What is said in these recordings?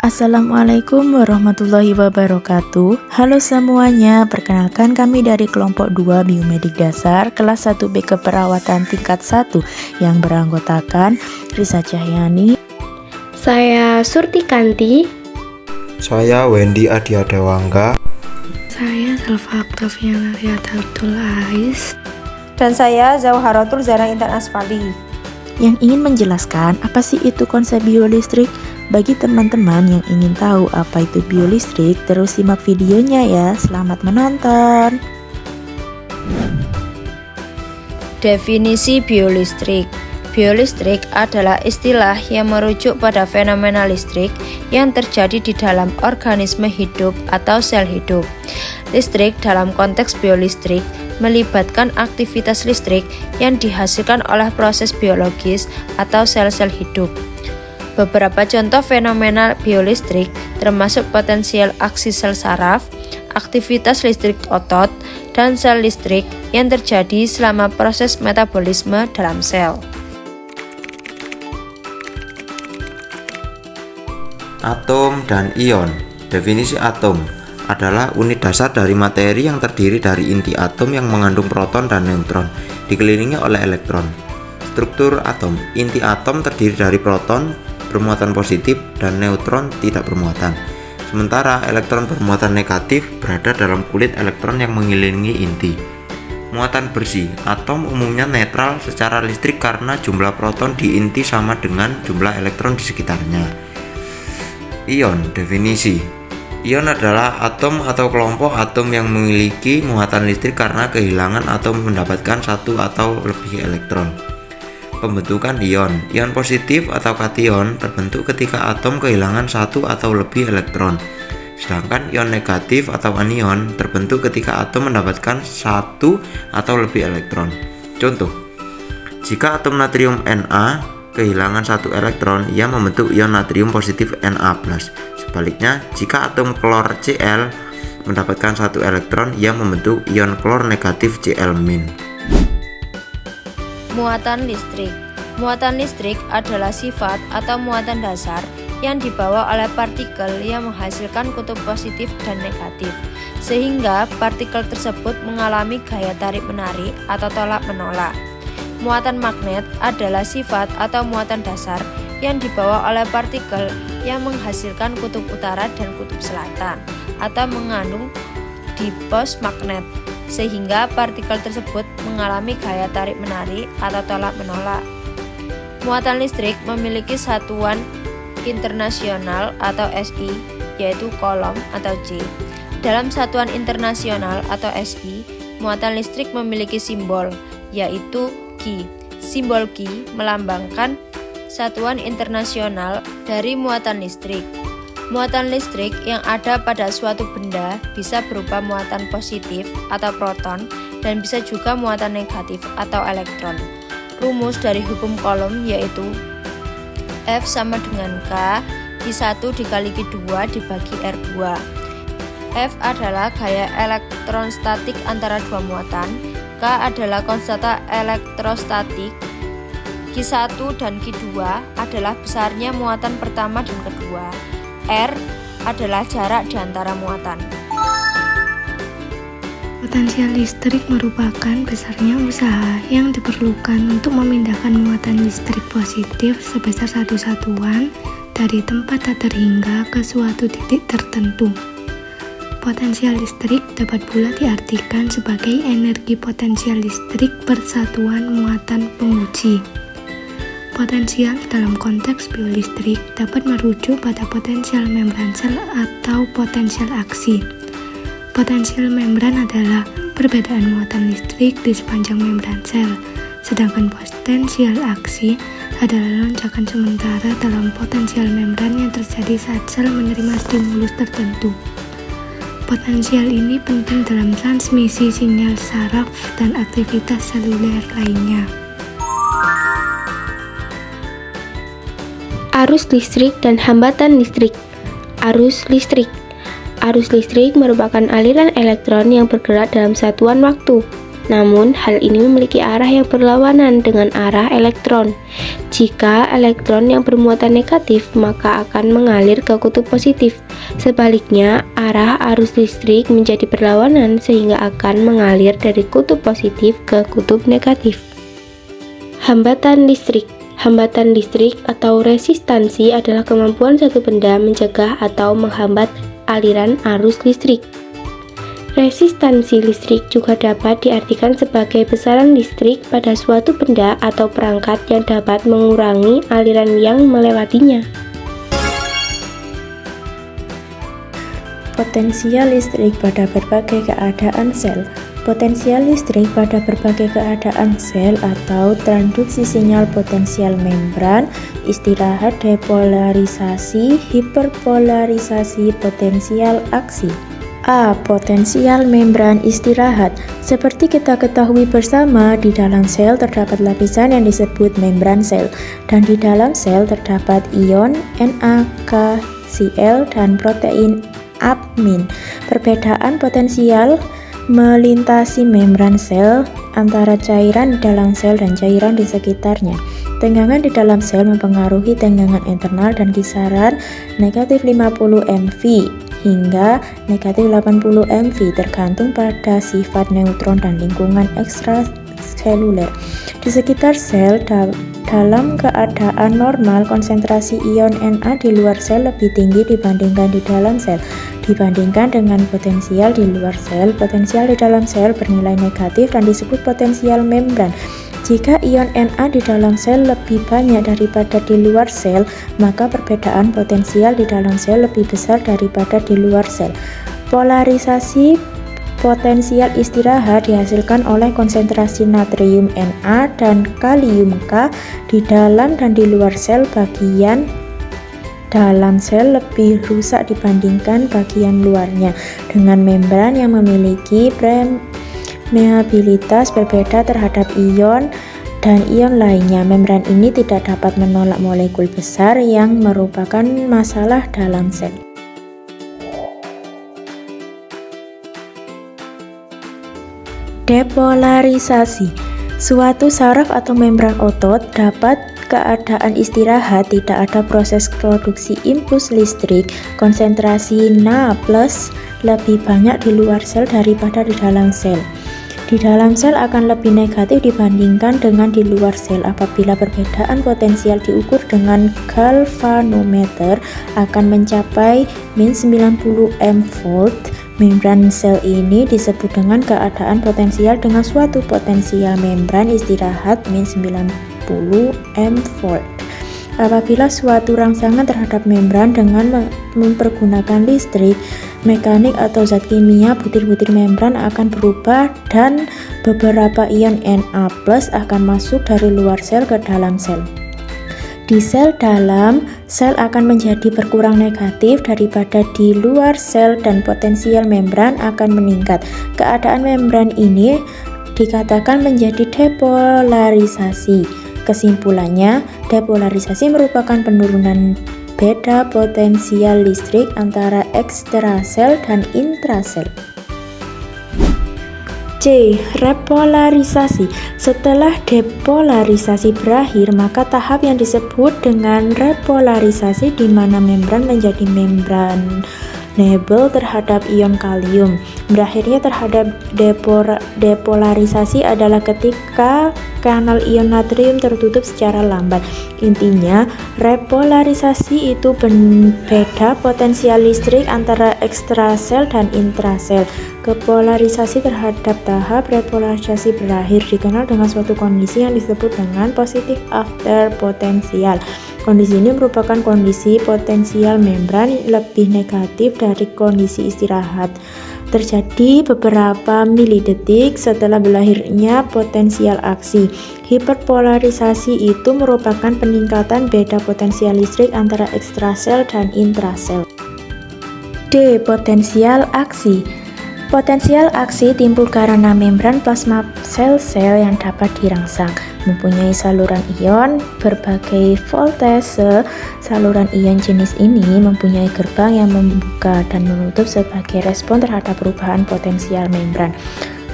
Assalamualaikum warahmatullahi wabarakatuh. Halo semuanya, perkenalkan kami dari kelompok 2 Biomedik Dasar kelas 1B Keperawatan tingkat 1 yang beranggotakan Risa Cahyani, saya Surti Kanti, saya Wendy Adia Dewangga, saya Salva Octaviana Riyadatul Ais, dan saya Zauharatul Zara Intan Asfali, yang ingin menjelaskan apa sih itu konsep biolistrik. Bagi teman-teman yang ingin tahu apa itu biolistrik, terus simak videonya ya. Selamat menonton. Definisi biolistrik. Biolistrik adalah istilah yang merujuk pada fenomena listrik yang terjadi di dalam organisme hidup atau sel hidup. Listrik dalam konteks biolistrik melibatkan aktivitas listrik yang dihasilkan oleh proses biologis atau sel-sel hidup. Beberapa contoh fenomena biolistrik termasuk potensial aksi sel saraf, aktivitas listrik otot, dan sel listrik yang terjadi selama proses metabolisme dalam sel. atom dan ion. Definisi atom adalah unit dasar dari materi yang terdiri dari inti atom yang mengandung proton dan neutron, dikelilingi oleh elektron. Struktur atom. Inti atom terdiri dari proton bermuatan positif dan neutron tidak bermuatan. Sementara elektron bermuatan negatif berada dalam kulit elektron yang mengelilingi inti. Muatan bersih. Atom umumnya netral secara listrik karena jumlah proton di inti sama dengan jumlah elektron di sekitarnya. Ion. Definisi. Ion adalah atom atau kelompok atom yang memiliki muatan listrik karena kehilangan atau mendapatkan satu atau lebih elektron. Pembentukan ion. Ion positif atau kation terbentuk ketika atom kehilangan satu atau lebih elektron. Sedangkan ion negatif atau anion terbentuk ketika atom mendapatkan satu atau lebih elektron. Contoh, jika atom natrium Na kehilangan satu elektron, ia membentuk ion natrium positif Na+. Sebaliknya, jika atom klor Cl mendapatkan satu elektron, ia membentuk ion klor negatif Cl-. Muatan listrik. Muatan listrik adalah sifat atau muatan dasar yang dibawa oleh partikel yang menghasilkan kutub positif dan negatif, sehingga partikel tersebut mengalami gaya tarik-menarik atau tolak-menolak. Muatan magnet adalah sifat atau muatan dasar yang dibawa oleh partikel yang menghasilkan kutub utara dan kutub selatan atau mengandung dipos magnet, sehingga partikel tersebut mengalami gaya tarik-menarik atau tolak-menolak. Muatan listrik memiliki satuan internasional atau SI, yaitu Coulomb atau J. Dalam satuan internasional atau SI, muatan listrik memiliki simbol, yaitu Q. Simbol Q melambangkan satuan internasional dari muatan listrik. Muatan listrik yang ada pada suatu benda bisa berupa muatan positif atau proton dan bisa juga muatan negatif atau elektron. Rumus dari hukum Coulomb yaitu F sama dengan K Q1 dikali Q2 dibagi R2. F adalah gaya elektrostatik antara dua muatan, K adalah konstanta elektrostatik, Q1 dan Q2 adalah besarnya muatan pertama dan kedua. R adalah jarak di antara muatan. Potensial listrik merupakan besarnya usaha yang diperlukan untuk memindahkan muatan listrik positif sebesar satu satuan dari tempat tak terhingga ke suatu titik tertentu. Potensial listrik dapat pula diartikan sebagai energi potensial listrik per satuan muatan penguji. Potensial dalam konteks biolistrik dapat merujuk pada potensial membran sel atau potensial aksi. Potensial membran adalah perbedaan muatan listrik di sepanjang membran sel, sedangkan potensial aksi adalah lonjakan sementara dalam potensial membran yang terjadi saat sel menerima stimulus tertentu. Potensial ini penting dalam transmisi sinyal saraf dan aktivitas seluler lainnya. arus listrik dan hambatan listrik. Arus listrik. Arus listrik merupakan aliran elektron yang bergerak dalam satuan waktu. Namun, hal ini memiliki arah yang berlawanan dengan arah elektron. Jika elektron yang bermuatan negatif, maka akan mengalir ke kutub positif. Sebaliknya, arah arus listrik menjadi berlawanan sehingga akan mengalir dari kutub positif ke kutub negatif. Hambatan listrik. Hambatan listrik atau resistansi adalah kemampuan suatu benda mencegah atau menghambat aliran arus listrik. Resistansi listrik juga dapat diartikan sebagai besaran listrik pada suatu benda atau perangkat yang dapat mengurangi aliran yang melewatinya. Potensial listrik pada berbagai keadaan sel. Potensial listrik pada berbagai keadaan sel atau transduksi sinyal potensial membran, istirahat, depolarisasi, hiperpolarisasi, potensial aksi. A. Potensial membran istirahat. Seperti kita ketahui bersama, di dalam sel terdapat lapisan yang disebut membran sel, dan di dalam sel terdapat ion NaCl dan protein amnin. Perbedaan potensial melintasi membran sel antara cairan di dalam sel dan cairan di sekitarnya. Tenggangan di dalam sel mempengaruhi tenggangan internal dan kisaran negatif 50 mV hingga negatif 80 mV tergantung pada sifat neutron dan lingkungan ekstraseluler. Di sekitar sel, dalam keadaan normal, konsentrasi ion Na di luar sel lebih tinggi dibandingkan di dalam sel. Dibandingkan dengan potensial di luar sel, potensial di dalam sel bernilai negatif dan disebut potensial membran. Jika ion Na di dalam sel lebih banyak daripada di luar sel, maka perbedaan potensial di dalam sel lebih besar daripada di luar sel. Polarisasi potensial istirahat dihasilkan oleh konsentrasi natrium Na dan kalium K di dalam dan di luar sel. Bagian dalam sel lebih rusak dibandingkan bagian luarnya, dengan membran yang memiliki permeabilitas berbeda terhadap ion dan ion lainnya. Membran ini tidak dapat menolak molekul besar yang merupakan masalah dalam sel. Depolarisasi. Suatu saraf atau membran otot dapat keadaan istirahat, tidak ada proses produksi impuls listrik. Konsentrasi Na+ lebih banyak di luar sel daripada di dalam sel. Di dalam sel akan lebih negatif dibandingkan dengan di luar sel. Apabila perbedaan potensial diukur dengan galvanometer akan mencapai -90 mV. Membran sel ini disebut dengan keadaan potensial dengan suatu potensial membran istirahat -90 mV. Apabila suatu rangsangan terhadap membran dengan mempergunakan listrik mekanik atau zat kimia, butir-butir membran akan berubah dan beberapa ion Na+ akan masuk dari luar sel ke dalam sel. Di sel dalam, sel akan menjadi berkurang negatif daripada di luar sel dan potensial membran akan meningkat. Keadaan membran ini dikatakan menjadi depolarisasi. Kesimpulannya, depolarisasi merupakan penurunan beda potensial listrik antara ekstrasel dan intrasel. C. Repolarisasi. Setelah depolarisasi berakhir, maka tahap yang disebut dengan repolarisasi di mana membran menjadi membranable terhadap ion kalium. Berakhirnya terhadap depolarisasi adalah ketika kanal ion natrium tertutup secara lambat. Intinya, repolarisasi itu beda potensial listrik antara ekstrasel dan intrasel. Kepolarisasi terhadap tahap repolarisasi berakhir dikenal dengan suatu kondisi yang disebut dengan positif after potensial. Kondisi ini merupakan kondisi potensial membran lebih negatif dari kondisi istirahat. Terjadi beberapa milidetik setelah berakhirnya potensial aksi. Hiperpolarisasi itu merupakan peningkatan beda potensial listrik antara ekstrasel dan intrasel. D. Potensial aksi. Potensial aksi timbul karena membran plasma sel-sel yang dapat dirangsang, mempunyai saluran ion berbagai voltase. Saluran ion jenis ini mempunyai gerbang yang membuka dan menutup sebagai respon terhadap perubahan potensial membran.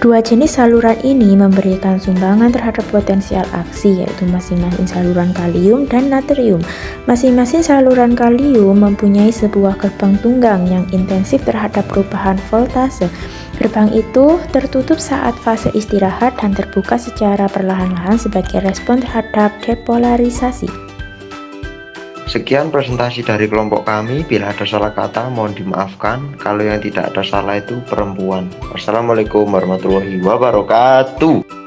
Dua jenis saluran ini memberikan sumbangan terhadap potensial aksi, yaitu masing-masing saluran kalium dan natrium. Masing-masing saluran kalium mempunyai sebuah gerbang tunggang yang intensif terhadap perubahan voltase. Gerbang itu tertutup saat fase istirahat dan terbuka secara perlahan-lahan sebagai respon terhadap depolarisasi. Sekian presentasi dari kelompok kami. Bila ada salah kata mohon dimaafkan. Kalau yang tidak ada salah itu perempuan. Wassalamualaikum warahmatullahi wabarakatuh.